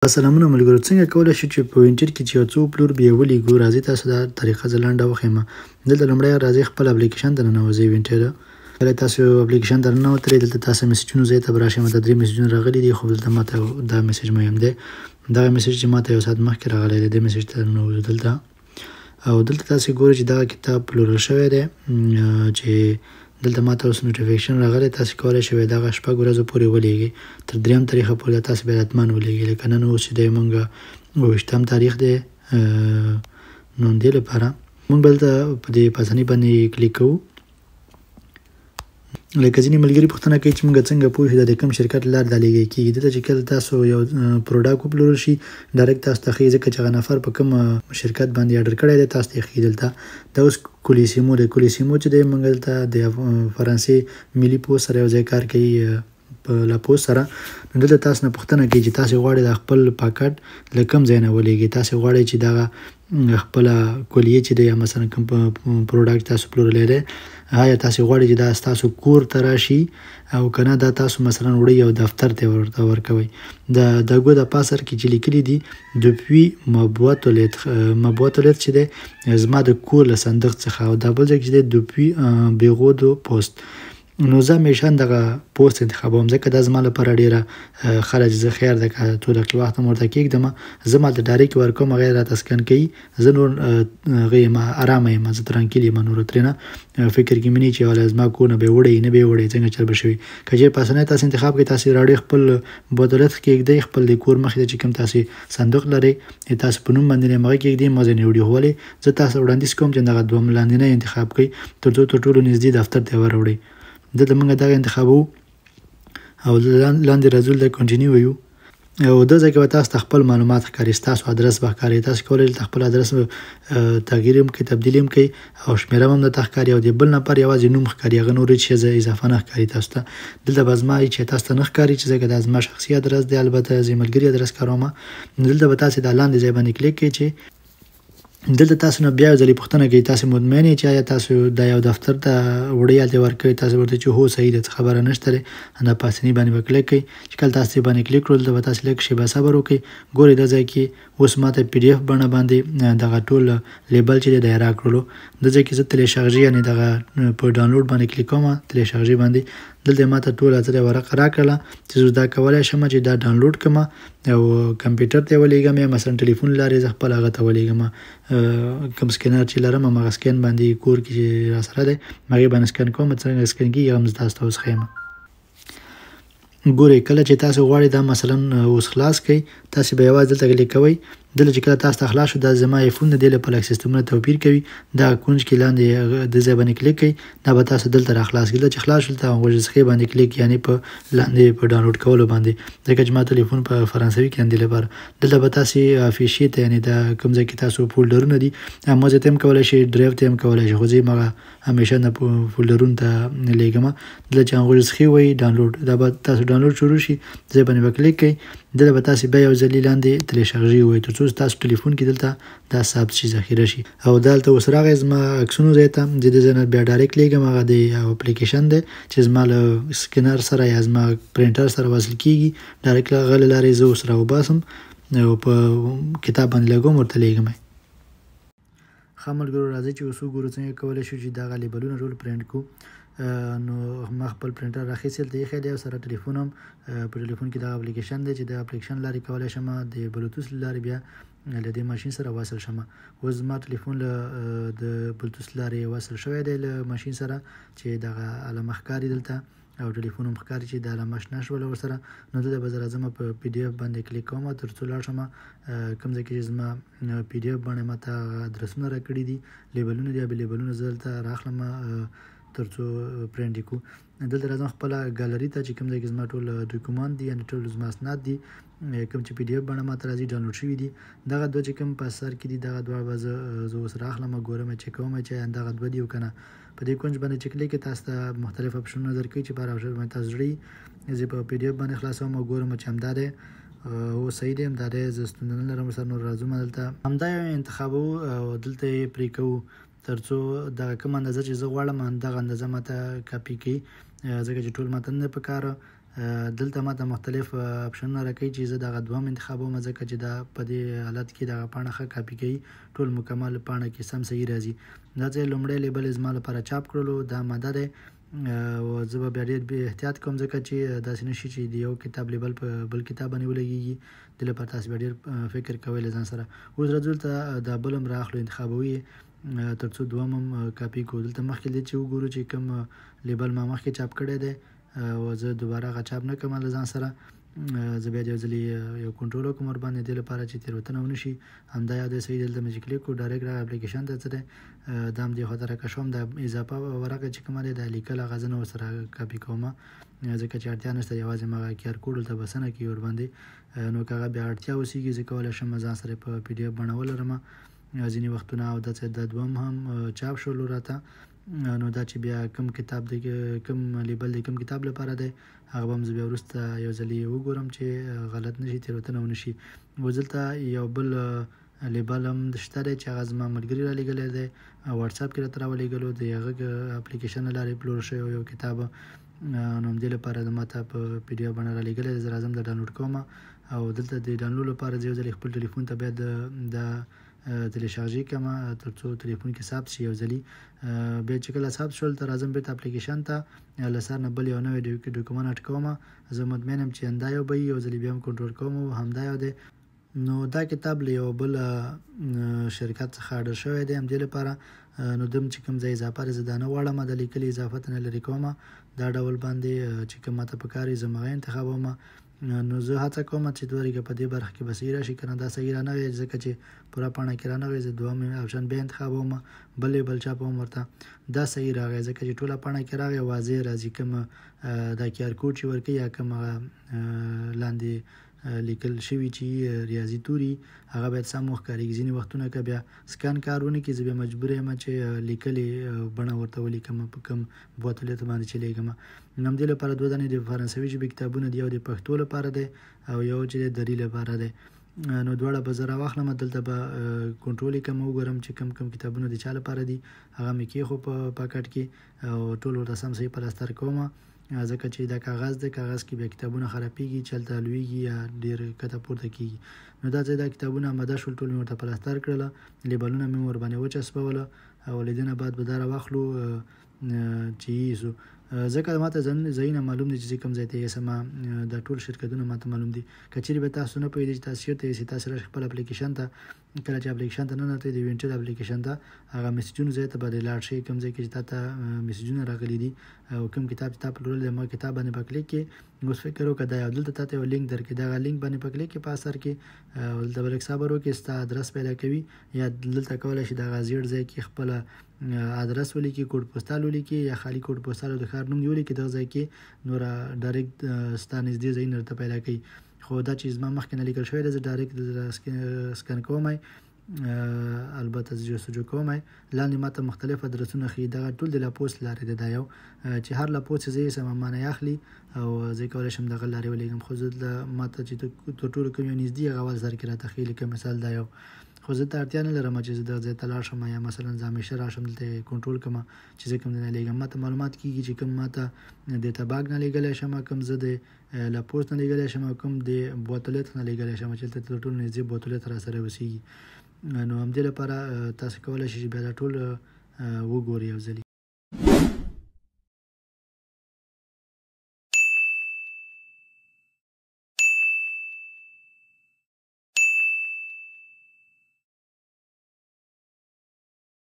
سلامونه ملګرو، څنګه کولی شو چې په وینټر کې چې یو څو پلور بیا ولیږو؟ راځئ تاسو دا طریقه زه لنډه وښیم. دلته لومړی راځئ خپل اپلیکیشن ته ننوځئ وینټر. کله تاسو اپلیکیشن ته ننوتلئ دلته تاسو میسجونو ځای ته به راشئ. ماته 3 میسجونه راغلي دي، خو دلته ماته دا میسج مهم دی. دغه میسج چې ماته یو ساعت مخکې راغلی دی، دې میسج ته ننوځو دلته. او دلته تاسو ګورئ چې دغه کتاب پلورل شوی دی چې دلته ماته اوس نوټیفیکیشن راغلی. تاسو کولی شئ دغه 6 ورځو پورې ولیږئ، تر 3 تاریخه پورې تاسو باید حتما ولیږئ. لکه نن اوس چې دی موږ 28 تاریخ دی، نو دې لپاره موږ به دلته په دې پاسنۍ باندې کلیک کوو. لکه ځینې ملګري پوښتنه کوي چې موږ څنګه پوه شو د کوم شرکت له لارې دا لیږل کېږي. دلته چې کله تاسو یو پروډکټ وپلورل شي، ډایرکټ تاسو ته ښیي، ځکه چې هغه نفر په کوم شرکت باندې اډر کړی دی تاسو ته یې ښیي. دلته دا اوس کولیسیمو دی. کولیسیمو چې دی موږ دلته د فرانسې ملي پوسټ سره یو ځای کار کوي، په لا پوسټ سره. نو دلته تاسو نه پوښتنه کوي چې تاسو غواړئ د خپل پاکټ له کوم ځای نه ولیږئ. تاسو غواړئ چې دغه خپله کولیه چې دی یا مثلا کوم پروډکټ تاسو پلورلی دی، آیا تاسو غواړئ چې دا ستاسو کور ته راشي او که نه دا تاسو مثلا وړئ او دفتر ته ورته ورکوئ. د ګو د پاسر کې چې لیکلي دي دوپوی مبواتولت چې دی زما د کور له صندوق څخه، او دا بل ځای چې دی دوپوی بیغو دو پوسټ. نو زه همیشه دغه پوسټ انتخابوم، ځکه دا زما لپاره ډېره خلک زه خیر ده که څو دقیقې وخت هم ورته کېږدم، زه مالته ډایرکټ ورکوم، هغه یې راته سکن کوي، زه نور هغه یم ارامه یم، زه ترانکیل یم، نور ترېنه فکر کې مې نه چې والا زما کور نه به یې وړی نه به یې وړی څنګه چل به شوي. که چېرې پاسنی تاسو انتخاب کړئ، تاسو راډیو خپل بوتلت کېږدئ، خپل د کور مخې ته چې کوم تاسو صندوق لرئ تاسو په نوم باندې همغه کېږدئ، ما ځینې وړي. خو ولې زه تاسو وړاندیز کوم چې دغه دوه لاندینی انتخاب کړئ تر څو تر ټولو نږدې دفتر ته وروړئ. دلته موږ دغه انتخابوو او لاندې راځو د کنټینیو ویو، او دا ځای کې به تاسو ته خپل معلومات ښکاري، ستاسو ادرس به ښکاري. تاسو کولی شئ خپل ادرس تغییر هم کړئ، تبدیل هم کړئ، او شمېره هم درته ښکاري، او د بل نفر یوازې نوم ښکاري، هغه نور هېڅ شی اضافه نه ښکاري تاسو ته. دلته به زما چې تاسو ته نه ښکاري چې ځکه دا زما شخصي ادرس دی، البته زه ملګري ادرس کاروم. دلته به تاسو دا لاندې ځای باندې کلیک کړئ چې دلته تاسو نه بیا یو ځلې پوښتنه کوي تاسو مطمئن یې چې آیا تاسو دا یو دفتر ته وړئ هلته یې ورکوئ. تاسو ورته چې هو صحیح ده، څه خبره نشته دی، دا پاسنۍ باندې به کلیک کوئ. چې کله تاسو یې باندې کلیک کړو دلته به تاسو لږ شیبه صبر وکړئ. ګورئ دا ځای کې اوس ماته پی ډي اف بڼه باندې دغه ټول لیبل چې دی دا یې راکړلو. دا ځای کې زه تلیشارژي یعنې دغه په ډاونلوډ باندې کلیک کوم، تلیشارژي باندې دلته ماته ټول اترې ورقه راکړله چې زه دا کولی شم چې دا ډاونلوډ کړم او کمپیوټر ته یې ولیږم، یا مثلا ټلیفون لارې زه خپل هغه ته ولیږم. کوم سکینر چې لرم همغه سکین باندې کور کې چې راسره دی هغې باندې سکن کوم، څنګه سکن کېږي هم زه تاسو ته اوس ښیم. ګورئ کله چې تاسو غواړئ دا مثلا اوس خلاص کړئ، تاسو به یوازې دلته کلیک کوئ. دلته چې کله تاسو ته خلاص شو، دا زما ایفون د دې لپاره سیستمونه توپیر کوي. دا کونج کې لاندې د ځای باندې کلیک کړئ، دا به تاسو دلته راخلاص کړي. دلته چې خلاص شول ته غوږسخې باندې کلیک، یعنې په لاندې په ډاونلوډ کولو باندې، ځکه چې ما تلیفون په فرانسوي کې دې لپاره. دلته به تاسو افیشي ته یعنې دا کوم ځای کې تاسو فولډرونه دي موزه ته هم کولی شئ، ډرایو ته هم کولی شئ، خو زه هغه همیشه نه فولډرونو ته لیږم. دلته چې غوږسخې وایي ډاونلوډ، دا به تاسو ډاونلوډ شروع شي، ځای باندې به کلیک کړئ. دلته به تاسو بیا یو ځلې لاندې تلیشارژي ووایئ تر څو ستاسو ټلیفون کې دلته دا ثبت شي، ذخیره شي. او دلته اوس راغی زما عکسونو ځای ته، د دې ځای نه بیا ډایرکټ لیږم، هغه د یو اپلیکیشن دی چې زما له سکینر سره یا زما پرنټر سره وصل کېږي، ډایرکټ هغه له لارې زه اوس راوباسم او په کتاب باندې لګوم، ورته لیږم. ښه ملګرو، راځئ چې اوس وګورو څنګه کولی شو چې دغه لیبلونه ټول پرنټ کړو. نو ما خپل پرنټر راخیستل ته ایښی دی، او سره ټلیفون هم په ټلیفون کې دغه اپلیکیشن دی چې د اپلیکیشن لارې کولی شم د بلوتوث له لارې بیا له دې ماشین سره وصل شم. اوس زما ټلیفون له د بلوتوث لارې وصل شوی دی له ماشین سره، چې دغه علامه ښکاري دلته، او ټلیفون هم ښکاري چې د علامه شنه شوله ورسره. نو دلته به زه راځم په پی ډي اف باندې کلیک کوم تر څو لاړ شم کوم ځای کې چې زما پی ډي اف باندې ماته ادرسونه راکړي دي، لیبلونه دي، بیا لیبلونه زه دلته راخلم تر څو پرنټ یې کړو. دلته راځم خپله ګالري ته چې کوم ځای کې زما ټول ډاکومنټ دي، یعنې ټول زما اسناد دي، کوم چې پی ډي اف باندې ماته راځي ډاونلوډ شوي دي. دغه دوه چې کوم په سر کې دي دغه دواړه به زه اوس راخلم، ګورم چک کوم چې دغه دوه دي او که نه. په دې کونج باندې چې کلیک کړئ تاسو ته مختلف اپشنونه درکوي چې په هر اپشن باندې تاسو زړئ. زه په پی ډي اف باندې خلاصوم او ګورم چې همدا دی، هو صحیح دی، همدا دی، زه ستونزه نه لرم ورسره. نور راځو دلته همدا یو انتخابوو او دلته یې پرې کوو تر څو دغه کوم اندازه چې زه غواړم همدغه اندازه ماته کاپي کړي، ځکه چې ټول ماته نه په کار دلته ماته مختلف اپشنونه راکوي چې زه دغه دوهم انتخابوم، ځکه چې دا په دې حالت کې دغه پاڼه ښه کاپي کوي، ټول مکمل پاڼه کې سم صحیح راځي. دا ځای لومړی لیبل زما لپاره چاپ کړلو، دا ماده دی او زه به بیا ډېر بې احتیاط کوم، ځکه چې داسې نشي چې د یو کتاب لیبل په بل کتاب باندې ولګېږي. دې لپاره تاسې بیا ډېر فکر کوئ له ځان سره. اوس راځو دلته دا بل هم رااخلو، انتخابوي تر څو دوهم هم کاپي کړو. دلته مخکې دی چې وګورو چې کوم لیبل ما مخکې چاپ کړی دی او زه دوباره هغه چاپ نه کوم له ځان سره. زه بیا د یو ځلې یو کنټرول وکړم ورباندې، دې لپاره چې تېروتنه ونه شي. همدا یو دی صحیح. دلته مې چې کلیک کړو ډایرکټ راغی اپلیکیشن ته. څه دی دا هم دې خواته راکشوم. دا اضافه ورقه چې کومه دی دا لیکل هغه زه نه ورسره کاپي کوم، ځکه چې اړتیا نشته، یوازې مغه کیار کوډ دلته بسنه کوي ورباندې. نو که هغه بیا اړتیا اوسېږي زه کولی شم ځان سره په پی ډي اف بڼه ولرم ځینې وختونه. او داسې د دوهم هم چاپ شولو راته. نو دا چې بیا کوم کتاب دی، کوم لیبل دی، کوم کتاب لپاره دی، هغه به هم زه بیا وروسته یو ځلې وګورم چې غلط نشي، تېروتنه ونه شي. اوس دلته یو بل لیبل هم شته دی چې هغه زما ملګري را لېږلی دی، واټساپ کې راته راولېږلو، د هغه اپلیکیشن له لارې پلور شوی یو کتاب. نو همدې لپاره د ماته په پی ډي اف بڼه را لېږلی دی. زه راځم د ډاونلوډ کوم او دلته د ډاونلوډ لپاره زه یو ځلې خپل ټلیفون ته بیا د تلشارژي کوم تر څو ټلیفون کې ثبت شي یو ځلې. بیا چې کله ثبت شول ته راځم بیرته اپلیکیشن ته، له سر نه بل یو نوی ډاکومنټ اډ کوم. زه مطمئن یم چې همدا یو به یو ځلې بیا هم کنټرول کوم او همدا یو دی. نو دا کتاب له یو بل شرکت څخه اډر شوی دی همدې لپاره. نو دم چې کوم ځای اضافه زه دا نه غواړم، د لیکلي اضافت نه لرې کوم. دا ډول باندې چې کوم ماته پکار وي زه هغه انتخابوم. نو زه هڅه کوم چې دوه په دې برخه کې به صحیح راشي، که نه دا صحیح رانه وي، ځکه چې پوره پاڼه کې رانه وي. زه دوهم اپشن بیا انتخابوم، بل لیبل چاپوم ورته، دا صحیح راغی ځکه چې ټوله پاڼه کې راغی، واضح راځي. کوم دا کیار کوډ چې ورکوي یا کوم لاندې لیکل شوي چې ریاضي توري هغه باید سم وښکارېږي. ځینې وختونه که بیا سکان کار ونه کړي زه بیا مجبور یم چې لیکلې بڼه ورته ولیکم په کوم بوتلت باندې چې لیکم. همدې لپاره دوه دانې د فرانسوي ژبې کتابونه دي، یو د پښتو لپاره دی او یو چې د دري لپاره دی. نو دواړه به زه راواخلم، دلته به کنټرول یې کوم، وګورم چې کوم کتابونه د چا لپاره دي. هغه مې کېښو په پاکټ کې او ټول ورته سم صحیح پلاستر کوم، ځکه چې دا کاغذ دی، کاغذ کې بیا کتابونه خرابېږي، چلته لویږي یا ډېر کته پورته کېږي. نو دا ځای دا کتابونه آماده شول، ټول مې ورته پلاستر کړله، لیبلونه مې ورباندې وچسپوله او له دې نه بعد به دا راواخلو چې ایسو. ځکه ماته ځایونه معلوم دي چې کوم ځای ته یې سمه، دا ټول شرکتونه ماته معلوم دي. که چیرې به تاسو نه پوهېدئ چې تاسو چېرته یاست، تاسو راشئ خپل اپلیکیشن ته. کله چې اپلیکیشن ته ننوتئ د وینټل اپلیکیشن ته، هغه میسجونو ځای ته به لاړ شئ، کوم ځای کې چې تا ته میسجونه راغلي دي او کوم کتاب چې تا پلورلی دی، ما کتاب باندې په کلیک کې. اوس فکر وکړه دا یو دلته تا ته یو لینک درکړي، دغه لینک باندې په کلیک کې په اثر کې دلته به لږ صبر وکړي، ستا ادرس پیدا کوي، یا دلته کولی شي دغه زیړ ځای کې خپله ادرس ولیکي، کوډ پوسټال ولیکي، یا خالي کوډ پوسټال او د ښار نوم دې ولیکي. دغه ځای کې نور ډایرکټ ستا نږدې ځایونه درته پیدا کوي. خو دا چې زما مخکې نه لیکل شوی دی، زه ډایرکټ سکن کوم، البته زه جستجو کوم. لاندې ماته مختلف ادرسونه ښیي، دغه ټول د لاپوسټ لارې دی. دا یو چې هر لاپوسټ چې زه یې سمه معنی اخلي او زه کولی شم دغه لارې ولیږم. خو زه ماته چې تر ټولو کوم یو نږدې هغه اول سر کې راته ښیي، لکه مثال دا یو. خو زه ته اړتیا نه لرم چې زه دغه ځای ته لاړ شم، یا مثلا زه همیشه راشم دلته کنټرول کوم چې زه کوم ځای نه لیږم. ماته معلومات کېږي چې کوم ماته د تباک نه لیږلی شم، کوم زه د لاپوسټ نه لیږلی شم، او کوم د بوتلت نه لیږلی شم چې دلته تر ټولو نږدې بوتلت را سره اوسېږي. نو همدې لپاره تاسو کولی شئ چې بیا دا ټول وګورئ یو ځلې.